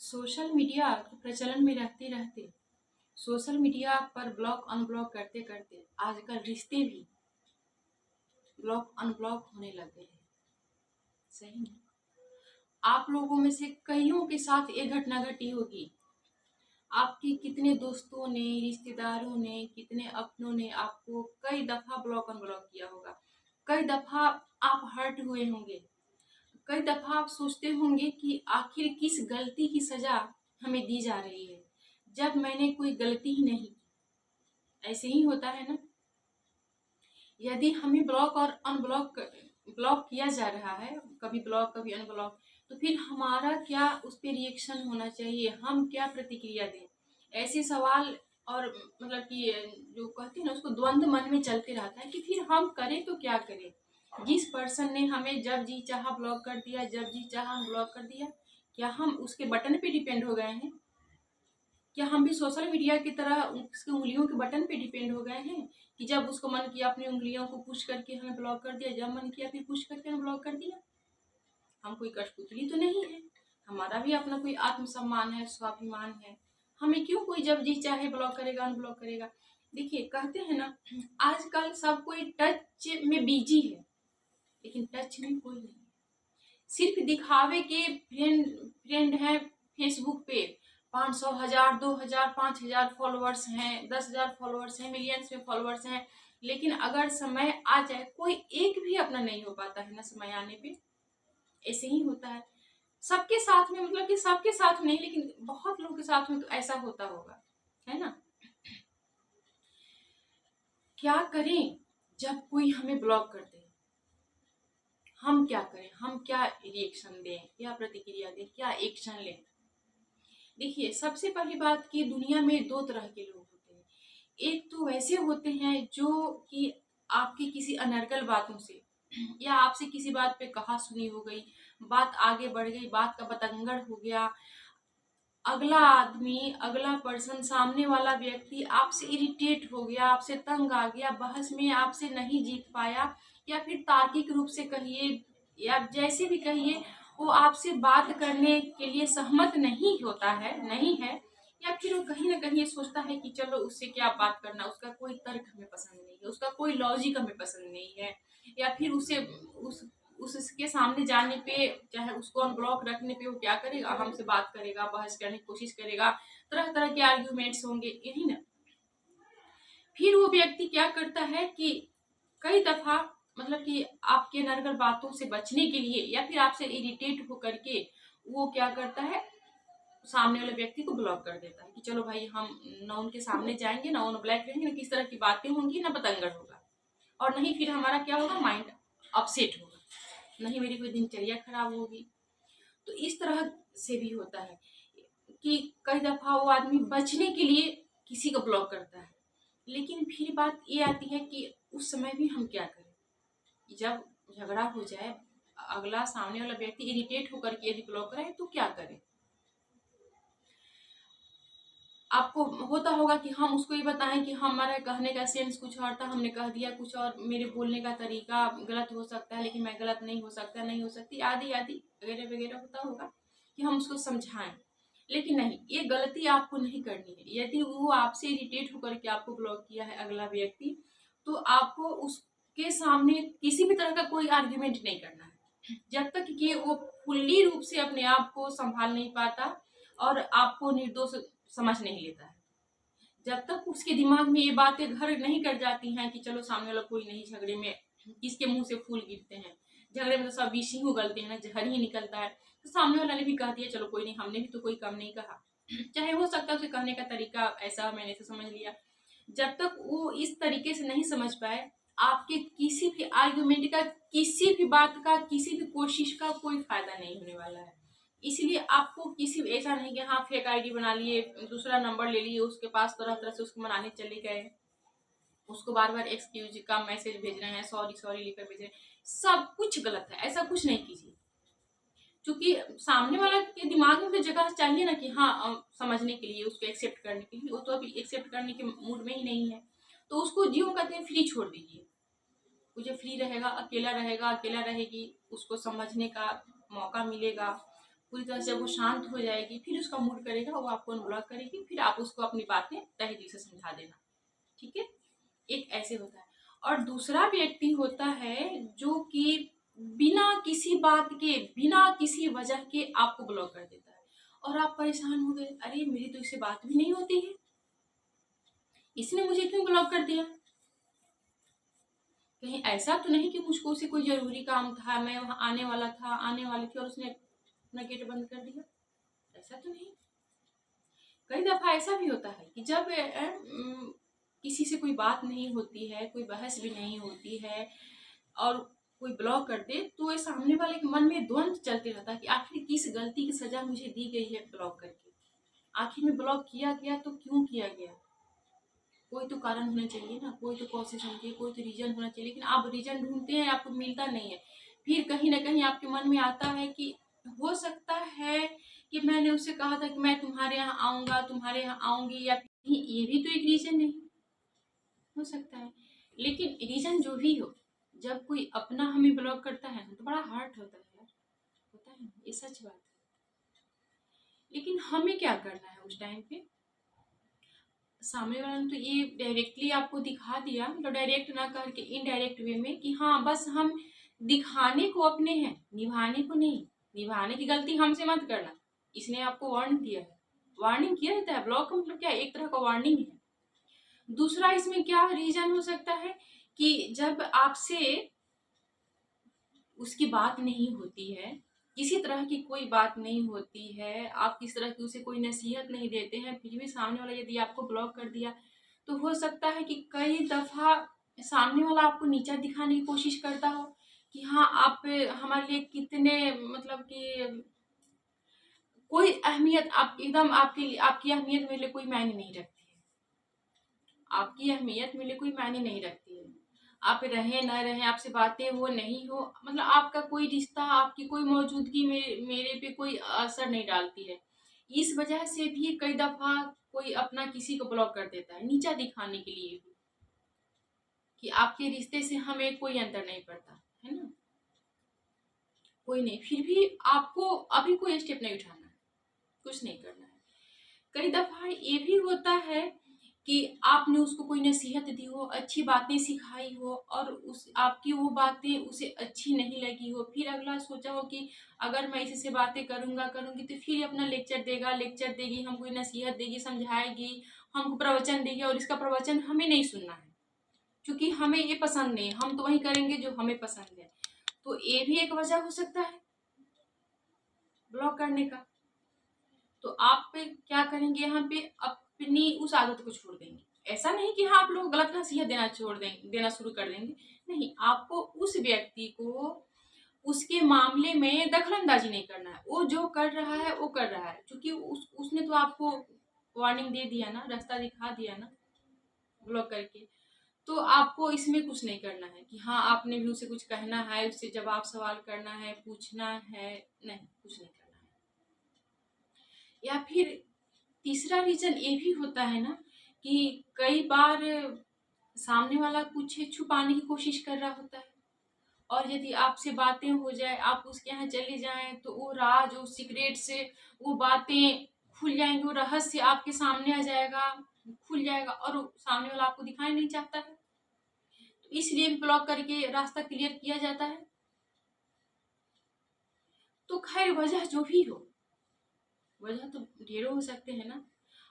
Social media के प्रचलन में रहते रहते सोशल मीडिया पर ब्लॉक अनब्लॉक करते करते आजकल रिश्ते भी ब्लॉक अनब्लॉक होने लग गए हैं। सही नहीं? आप लोगों में से कईयों के साथ ये घटना घटी होगी। आपके कितने दोस्तों ने, रिश्तेदारों ने, कितने अपनों ने आपको कई दफा ब्लॉक अनब्लॉक किया होगा। कई दफा आप हर्ट हुए होंगे। कई दफा आप सोचते होंगे कि आखिर किस गलती की सजा हमें दी जा रही है, जब मैंने कोई गलती ही नहीं की। ऐसे ही होता है ना। यदि हमें ब्लॉक और अनब्लॉक ब्लॉक किया जा रहा है, कभी ब्लॉक कभी अनब्लॉक, तो फिर हमारा क्या उस पर रिएक्शन होना चाहिए, हम क्या प्रतिक्रिया दें। ऐसे सवाल और मतलब कि जो कहते हैं ना, उसको द्वंद्व मन में चलते रहता है कि फिर हम करें तो क्या करें। जिस पर्सन ने हमें जब जी चाहा ब्लॉक कर दिया, जब जी चाहा हम ब्लॉक कर दिया, क्या हम उसके बटन पे डिपेंड हो गए हैं? क्या हम भी सोशल मीडिया की तरह उसकी उंगलियों के बटन पे डिपेंड हो गए हैं कि जब उसको मन किया अपनी उंगलियों को पुश करके हमें ब्लॉक कर दिया, जब मन किया फिर पुश करके हमें ब्लॉक कर दिया? हम कोई कठपुतली तो नहीं है। हमारा भी अपना कोई आत्मसम्मान है, स्वाभिमान है। हमें क्यों कोई जब जी चाहे ब्लॉक करेगा, अनब्लॉक करेगा। देखिए, कहते हैं ना, आजकल सब कोई टच में बिजी है, लेकिन टच में कोई नहीं। सिर्फ दिखावे के फ्रेंड फ्रेंड है फेसबुक पे। 500, 1000, 2000, 5000 फॉलोअर्स हैं, 10,000 फॉलोअर्स हैं, मिलियंस में फॉलोअर्स हैं। लेकिन अगर समय आ जाए, कोई एक भी अपना नहीं हो पाता है ना समय आने पे। ऐसे ही होता है सबके साथ में, मतलब कि सबके साथ नहीं, लेकिन बहुत लोगों के साथ में तो ऐसा होता होगा, है ना। क्या करें जब कोई हमें ब्लॉक कर दे? हम क्या करें, हम क्या रिएक्शन दें, क्या प्रतिक्रिया दें, क्या एक्शन लें? देखिए, सबसे पहली बात कि दुनिया में दो तरह के लोग होते हैं। एक तो वैसे होते हैं जो कि आपकी किसी अनर्गल बातों से या आपसे किसी बात पे कहा सुनी हो गई, बात आगे बढ़ गई, बात का बतंगड़ हो गया, अगला आदमी, अगला पर्सन, सामने वाला व्यक्ति आपसे इरिटेट हो गया, आपसे तंग आ गया, बहस में आपसे नहीं जीत पाया, या फिर तार्किक रूप से कहिए या जैसे भी कहिए, वो आपसे बात करने के लिए सहमत नहीं होता है, नहीं है। या फिर वो कहीं ना कहीं ये सोचता है कि चलो उससे क्या बात करना, उसका कोई तर्क हमें पसंद नहीं है, उसका कोई लॉजिक हमें पसंद नहीं है। या फिर उसे उसके सामने जाने पे, चाहे उसको अनब्लॉक रखने पे, वो क्या करेगा, हमसे बात करेगा, बहस करने की कोशिश करेगा, तरह तरह के आर्ग्यूमेंट्स होंगे, यही ना। फिर वो व्यक्ति क्या करता है कि कई दफा, मतलब कि आपके नर्गल बातों से बचने के लिए या फिर आपसे इरिटेट होकर के वो क्या करता है, सामने वाले व्यक्ति को ब्लॉक कर देता है कि चलो भाई, हम ना उनके सामने जाएंगे, ना उन ब्लैक रहेंगे, ना किस तरह की बातें होंगी, ना पतंगड़ होगा, और नहीं फिर हमारा क्या होगा, माइंड अपसेट होगा, नहीं मेरी कोई दिनचर्या खराब होगी। तो इस तरह से भी होता है कि कई दफा वो आदमी बचने के लिए किसी को ब्लॉक करता है। लेकिन फिर बात ये आती है कि उस समय भी हम क्या करें जब झगड़ा हो जाए, अगला सामने वाला व्यक्ति इरिटेट होकर के यदि ब्लॉक करे तो क्या करें। आपको होता होगा कि हम उसको ये बताएं कि हमारा कहने का सेंस कुछ और था, हमने कह दिया कुछ और, मेरे बोलने का तरीका गलत हो सकता है, लेकिन मैं गलत नहीं हो सकता, नहीं हो सकती, आदि आदि वगैरह वगैरह होता होगा कि हम उसको समझाएं। लेकिन नहीं, ये गलती आपको नहीं करनी है। यदि वो आपसे इरिटेट होकर के आपको ब्लॉक किया है अगला व्यक्ति, तो आपको उसके सामने किसी भी तरह का कोई आर्ग्यूमेंट नहीं करना है, जब तक कि वो फुल्ली रूप से अपने आप को संभाल नहीं पाता और आपको निर्दोष समझ नहीं लेता है। जब तक उसके दिमाग में ये बातें घर नहीं कर जाती हैं कि चलो सामने वाला कोई नहीं, झगड़े में किसके मुंह से फूल गिरते हैं, झगड़े में तो सब विष ही उगलते हैं ना, जहर ही निकलता है। तो सामने वाला ने भी कह दिया, चलो कोई नहीं, हमने भी तो कोई कम नहीं कहा, चाहे हो सकता है उसे कहने का तरीका ऐसा, मैंने ऐसे समझ लिया। जब तक वो इस तरीके से नहीं समझ पाए, आपके किसी भी आर्ग्यूमेंट का, किसी भी बात का, किसी भी कोशिश का कोई फायदा नहीं होने वाला है। इसलिए आपको किसी ऐसा नहीं कि हाँ फेक आईडी बना लिए, दूसरा नंबर ले लिए, उसके पास तरह तरह से उसको मनाने चले गए, उसको बार बार एक्सक्यूज का मैसेज भेज रहे हैं, सॉरी सॉरी लिखकर भेज रहे हैं, सब कुछ गलत है। ऐसा कुछ नहीं कीजिए, क्योंकि सामने वाला के दिमाग में तो जगह चाहिए ना कि हाँ समझने के लिए, उसको एक्सेप्ट करने के लिए। वो तो अभी एक्सेप्ट करने के मूड में ही नहीं है, तो उसको जियो कहते हैं फ्री छोड़ दीजिए। वो जब फ्री रहेगा, अकेला रहेगा, अकेला रहेगी, उसको समझने का मौका मिलेगा, पूरी तरह से वो शांत हो जाएगी, फिर उसका मूड करेगा वो आपको अनब्लॉक करेगी, फिर आप उसको अपनी बातें तहे दिल से समझा देना। ठीक है, एक ऐसे होता है। और दूसरा व्यक्ति होता है जो कि बिना किसी बात के, बिना किसी वजह के आपको ब्लॉक कर देता है और आप परेशान हो गए, अरे मेरी तो इससे बात भी नहीं होती है, इसने मुझे क्यों ब्लॉक कर दिया? कहीं ऐसा तो नहीं कि मुझको उसे कोई जरूरी काम था, मैं वहां आने वाला था, आने वाली थी और उसने अपना गेट बंद कर दिया? ऐसा तो नहीं। कई दफा ऐसा भी होता है कि जब किसी से कोई बात नहीं होती है, कोई बहस भी नहीं होती है और कोई ब्लॉक कर दे, तो ये सामने वाले के मन में द्वंद चलते रहता है कि आखिर किस गलती की सजा मुझे दी गई है ब्लॉक करके, आखिर में ब्लॉक किया गया तो क्यों किया गया? कोई तो कारण होना चाहिए ना, कोई तो प्रोसेस होनी चाहिए, कोई तो रीजन होना चाहिए, लेकिन आप रीजन ढूंढते हैं आपको मिलता नहीं है। फिर कहीं ना कहीं आपके मन में आता है कि हो सकता है कि मैंने उससे कहा था कि मैं तुम्हारे यहाँ आऊंगा, तुम्हारे यहाँ आऊंगी, या फिर ये भी तो एक रीजन नहीं हो सकता है। लेकिन रीजन जो भी हो, जब कोई अपना हमें ब्लॉक करता है तो बड़ा हर्ट होता है यार, होता है ना, ये सच बात है। लेकिन हमें क्या करना है उस टाइम पे? सामने वाला ने तो ये डायरेक्टली आपको दिखा दिया, मतलब डायरेक्ट ना करके इनडायरेक्ट वे में कि हाँ बस हम दिखाने को अपने हैं, निभाने को नहीं। निभाने की गलती हमसे मत करना, इसने आपको वार्निंग दिया है। वार्निंग किया जाता है, ब्लॉक का मतलब क्या है? एक तरह का वार्निंग है। दूसरा इसमें क्या रीजन हो सकता है कि जब आपसे उसकी बात नहीं होती है, किसी तरह की कोई बात नहीं होती है, आप किस तरह की उसे कोई नसीहत नहीं देते हैं, फिर भी सामने वाला यदि आपको ब्लॉक कर दिया, तो हो सकता है कि कई दफा सामने वाला आपको नीचा दिखाने की कोशिश करता हो कि हाँ आप हमारे लिए कितने, मतलब कि कोई अहमियत, आप एकदम आपके लिए, आपकी अहमियत मेरे लिए कोई मायने नहीं रखती है, आपकी अहमियत मेरे लिए कोई मायने नहीं रखती है। आप रहें ना रहें, आपसे बातें हो नहीं हो, मतलब आपका कोई रिश्ता, आपकी कोई मौजूदगी मेरे पे कोई असर नहीं डालती है। इस वजह से भी कई दफा कोई अपना किसी को ब्लॉक कर देता है, नीचा दिखाने के लिए भी, कि आपके रिश्ते से हमें कोई अंतर नहीं पड़ता है ना, कोई नहीं, फिर भी आपको अभी कोई स्टेप नहीं उठाना है, कुछ नहीं करना है। कई दफा ये भी होता है कि आपने उसको कोई नसीहत दी हो, अच्छी बातें सिखाई हो और उस आपकी वो बातें उसे अच्छी नहीं लगी हो, फिर अगला सोचा हो कि अगर मैं इसी से बातें करूंगा करूंगी तो फिर ये अपना लेक्चर देगा, लेक्चर देगी, हमको कोई नसीहत देगी, समझाएगी, हमको प्रवचन देगी और इसका प्रवचन हमें नहीं सुनना है क्योंकि हमें ये पसंद नहीं है, हम तो वही करेंगे जो हमें पसंद है। तो ये भी एक वजह हो सकता है ब्लॉक करने का। तो आप क्या करेंगे यहाँ पे, अपनी उस आदत को छोड़ देंगे। ऐसा नहीं कि हाँ आप लोग गलत नसीहत देना छोड़ देंगे, देना शुरू कर देंगे, नहीं, आपको उस व्यक्ति को उसके मामले में दखलंदाजी नहीं करना है। वो जो कर रहा है वो कर रहा है, क्योंकि उसने तो आपको वार्निंग दे दिया ना, रास्ता दिखा दिया ना ब्लॉक करके। तो आपको इसमें कुछ नहीं करना है कि हाँ आपने भी उसे कुछ कहना है, उससे जवाब सवाल करना है, पूछना है, नहीं, कुछ नहीं करना है। या फिर तीसरा रीजन ये भी होता है ना कि कई बार सामने वाला कुछ छुपाने की कोशिश कर रहा होता है और यदि आपसे बातें हो जाए, आप उसके यहाँ चले जाएं तो वो राज, वो सीक्रेट से वो बातें खुल जाएंगी, वो रहस्य आपके सामने आ जाएगा, खुल जाएगा और सामने वाला आपको दिखाई नहीं चाहता है, तो इसलिए भी ब्लॉक करके रास्ता क्लियर किया जाता है। तो खैर वजह जो भी हो, वजह तो ढेरों हो सकते हैं ना।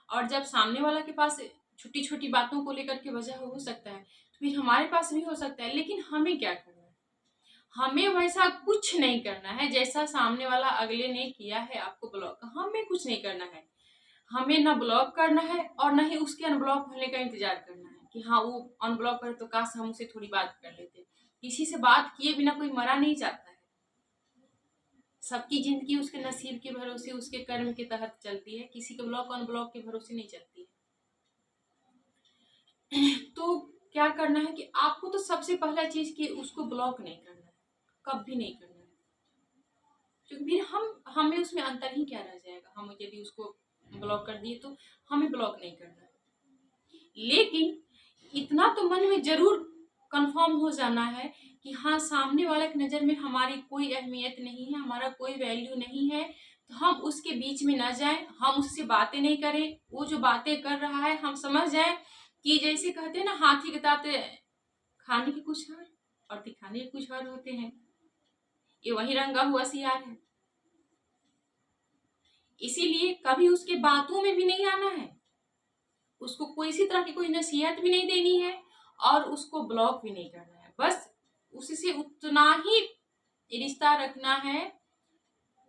और जब सामने वाला के पास छोटी छोटी बातों को लेकर के वजह हो सकता है, तो फिर हमारे पास भी हो सकता है। लेकिन हमें क्या करना है? हमें वैसा कुछ नहीं करना है जैसा सामने वाला अगले ने किया है आपको ब्लॉक, हमें कुछ नहीं करना है। हमें ना ब्लॉक करना है और ना ही उसके अनब्लॉक होने का इंतजार करना है कि हाँ वो अनब्लॉक करे तो काश हम उससे थोड़ी बात कर लेते। किसी से बात किए बिना कोई मरा नहीं जाता है। सबकी जिंदगी उसके नसीब के भरोसे, उसके कर्म के तहत चलती है, किसी के ब्लॉक अनब्लॉक के भरोसे नहीं चलती है। तो क्या करना है कि आपको तो सबसे पहला चीज कि उसको ब्लॉक नहीं करना है, कभी नहीं करना है, क्योंकि फिर हमें उसमें अंतर ही क्या रह जाएगा। हम यदि उसको ब्लॉक कर दिए तो हमें ब्लॉक नहीं करना है। लेकिन इतना तो मन में जरूर कंफर्म हो जाना है कि हाँ सामने वाले की नज़र में हमारी कोई अहमियत नहीं है, हमारा कोई वैल्यू नहीं है, तो हम उसके बीच में ना जाएं, हम उससे बातें नहीं करें। वो जो बातें कर रहा है हम समझ जाएं कि जैसे कहते हैं ना, हाथी के दांत खाने के कुछ और और दिखाने के कुछ और होते हैं। ये वही रंगा हुआ सियार है। इसीलिए कभी उसके बातों में भी नहीं आना है, उसको कोई इसी तरह की कोई नसीहत भी नहीं देनी है और उसको ब्लॉक भी नहीं करना है। बस उससे उतना ही रिश्ता रखना है,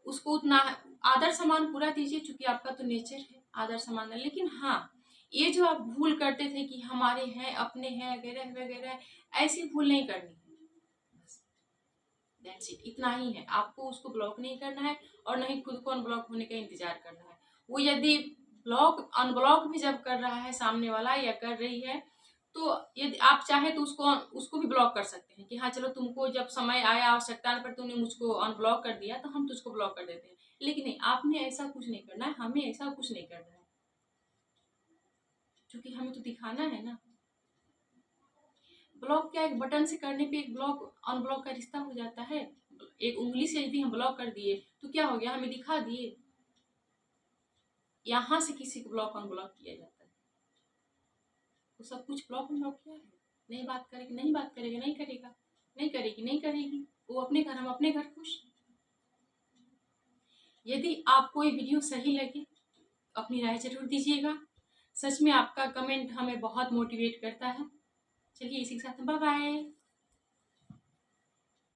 उसको उतना आदर सम्मान पूरा दीजिए, चूंकि आपका तो नेचर है आदर सम्मान है। लेकिन हाँ, ये जो आप भूल करते थे कि हमारे हैं, अपने हैं, वगैरह वगैरह, ऐसी भूल नहीं करनी है। बस दैट्स इट, इतना ही है। आपको उसको ब्लॉक नहीं करना है और न ही खुद को अनब्लॉक होने का इंतजार करना है। वो यदि ब्लॉक अनब्लॉक भी जब कर रहा है सामने वाला या कर रही है, तो यदि आप चाहे तो उसको उसको भी ब्लॉक कर सकते हैं कि हाँ चलो, तुमको जब समय आया आवश्यकता पर तुमने मुझको अनब्लॉक कर दिया तो हम तुझको ब्लॉक कर देते हैं। लेकिन नहीं, आपने ऐसा कुछ नहीं करना है, हमें ऐसा कुछ नहीं करना है, क्योंकि हमें तो दिखाना है ना। ब्लॉक क्या, एक बटन से करने पे एक ब्लॉक अनब्लॉक का रिश्ता हो जाता है। एक उंगली से यदि हम ब्लॉक कर दिए तो क्या हो गया, हमें दिखा दिए। यहाँ से किसी को ब्लॉक अनब्लॉक किया जाता है, तो सब कुछ ब्लॉक अनब्लॉक किया है। नहीं बात करेगी, नहीं बात करेगा, नहीं करेगा, नहीं करेगी, नहीं करेगी, वो अपने घर, हम अपने घर खुश। यदि आपको ये वीडियो सही लगे अपनी राय जरूर दीजिएगा। सच में आपका कमेंट हमें बहुत मोटिवेट करता है। चलिए इसी के साथ बाय बाय।